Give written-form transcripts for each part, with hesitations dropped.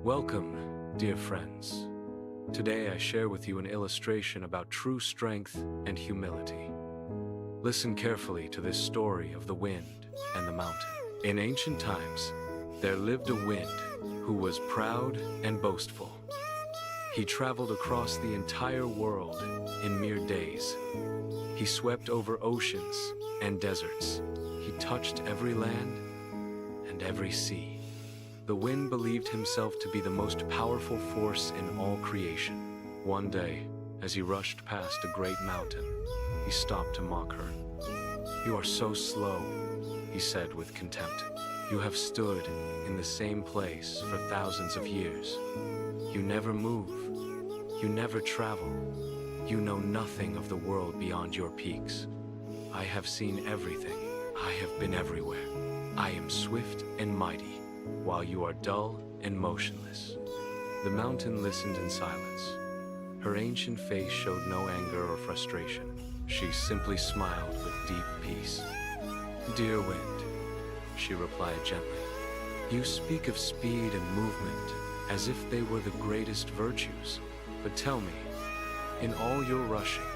Welcome, dear friends. Today I share with you an illustration about true strength and humility. Listen carefully to this story of the wind and the mountain. In ancient times, there lived a wind who was proud and boastful. He traveled across the entire world in mere days. He swept over oceans and deserts. He touched every land and every sea. The wind believed himself to be the most powerful force in all creation. One day, as he rushed past a great mountain, he stopped to mock her. "You are so slow," he said with contempt. "You have stood in the same place for thousands of years. You never move. You never travel. You know nothing of the world beyond your peaks. I have seen everything. I have been everywhere. I am swift and mighty, while you are dull and motionless." The mountain listened in silence. Her ancient face showed no anger or frustration. She simply smiled with deep peace. "Dear wind," she replied gently, "you speak of speed and movement as if they were the greatest virtues. But tell me, in all your rushing,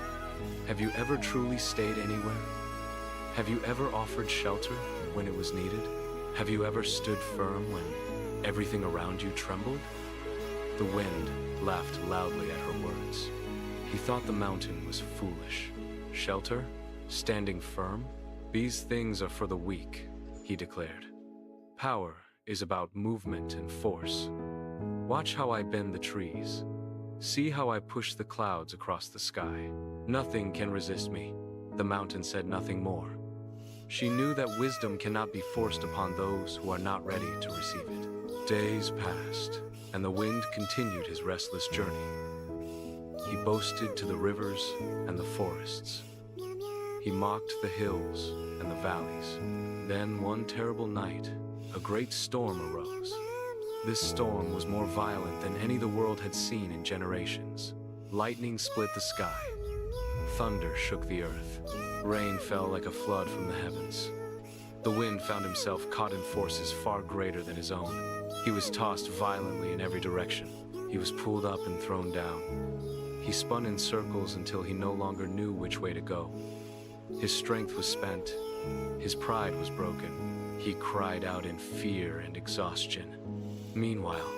have you ever truly stayed anywhere? Have you ever offered shelter when it was needed? Have you ever stood firm when everything around you trembled?" The wind laughed loudly at her words. He thought the mountain was foolish. "Shelter? Standing firm? These things are for the weak," he declared. "Power is about movement and force. Watch how I bend the trees. See how I push the clouds across the sky. Nothing can resist me." The mountain said nothing more. She knew that wisdom cannot be forced upon those who are not ready to receive it. Days passed, and the wind continued his restless journey. He boasted to the rivers and the forests. He mocked the hills and the valleys. Then one terrible night, a great storm arose. This storm was more violent than any the world had seen in generations. Lightning split the sky. Thunder shook the earth. Rain fell like a flood from the heavens. The wind found himself caught in forces far greater than his own. He was tossed violently in every direction. He was pulled up and thrown down. He spun in circles until he no longer knew which way to go. His strength was spent. His pride was broken. He cried out in fear and exhaustion. Meanwhile,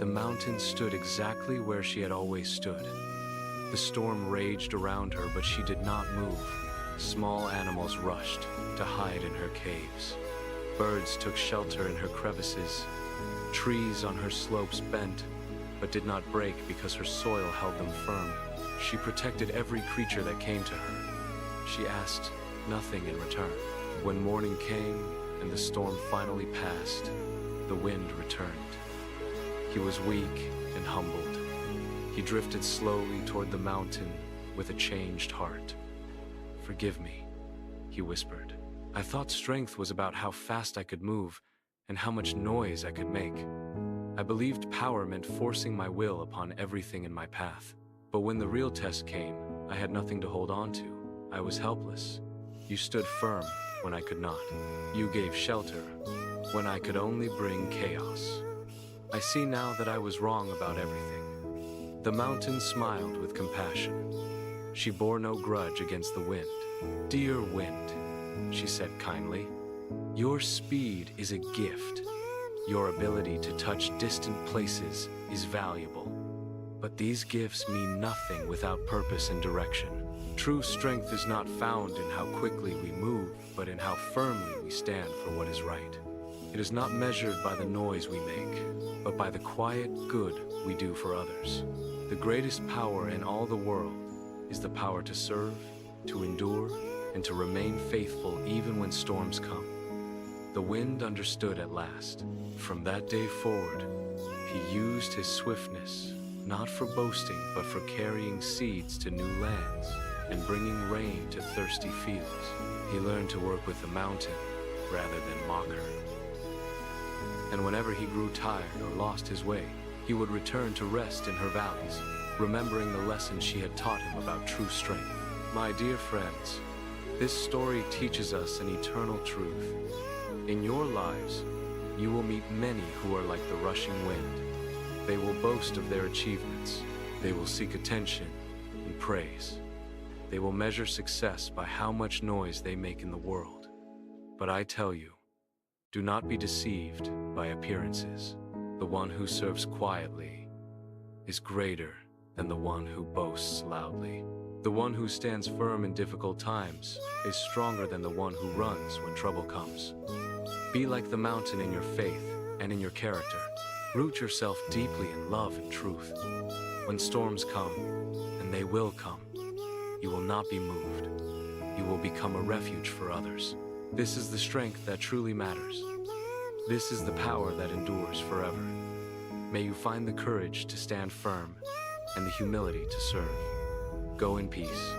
the mountain stood exactly where she had always stood. The storm raged around her, but she did not move. Small animals rushed to hide in her caves. Birds took shelter in her crevices. Trees on her slopes bent, but did not break because her soil held them firm. She protected every creature that came to her. She asked nothing in return. When morning came and the storm finally passed, the wind returned. He was weak and humbled. He drifted slowly toward the mountain with a changed heart. "Forgive me," he whispered. "I thought strength was about how fast I could move and how much noise I could make. I believed power meant forcing my will upon everything in my path. But when the real test came, I had nothing to hold on to. I was helpless. You stood firm when I could not. You gave shelter when I could only bring chaos. I see now that I was wrong about everything." The mountain smiled with compassion. She bore no grudge against the wind. "Dear wind," she said kindly, "your speed is a gift. Your ability to touch distant places is valuable. But these gifts mean nothing without purpose and direction. True strength is not found in how quickly we move, but in how firmly we stand for what is right. It is not measured by the noise we make, but by the quiet good we do for others. The greatest power in all the world is the power to serve, to endure, and to remain faithful even when storms come." The wind understood at last. From that day forward, he used his swiftness not for boasting, but for carrying seeds to new lands and bringing rain to thirsty fields. He learned to work with the mountain rather than mock her. And whenever he grew tired or lost his way, he would return to rest in her valleys, remembering the lessons she had taught him about true strength. My dear friends, this story teaches us an eternal truth. In your lives, you will meet many who are like the rushing wind, They will boast of their achievements. They will seek attention and praise. They will measure success by how much noise they make in the world. But I tell you, do not be deceived by appearances. The one who serves quietly is greater than the one who boasts loudly. The one who stands firm in difficult times is stronger than the one who runs when trouble comes. Be like the mountain in your faith and in your character. Root yourself deeply in love and truth. When storms come, and they will come, you will not be moved. You will become a refuge for others. This is the strength that truly matters. This is the power that endures forever. May you find the courage to stand firm and the humility to serve. Go in peace.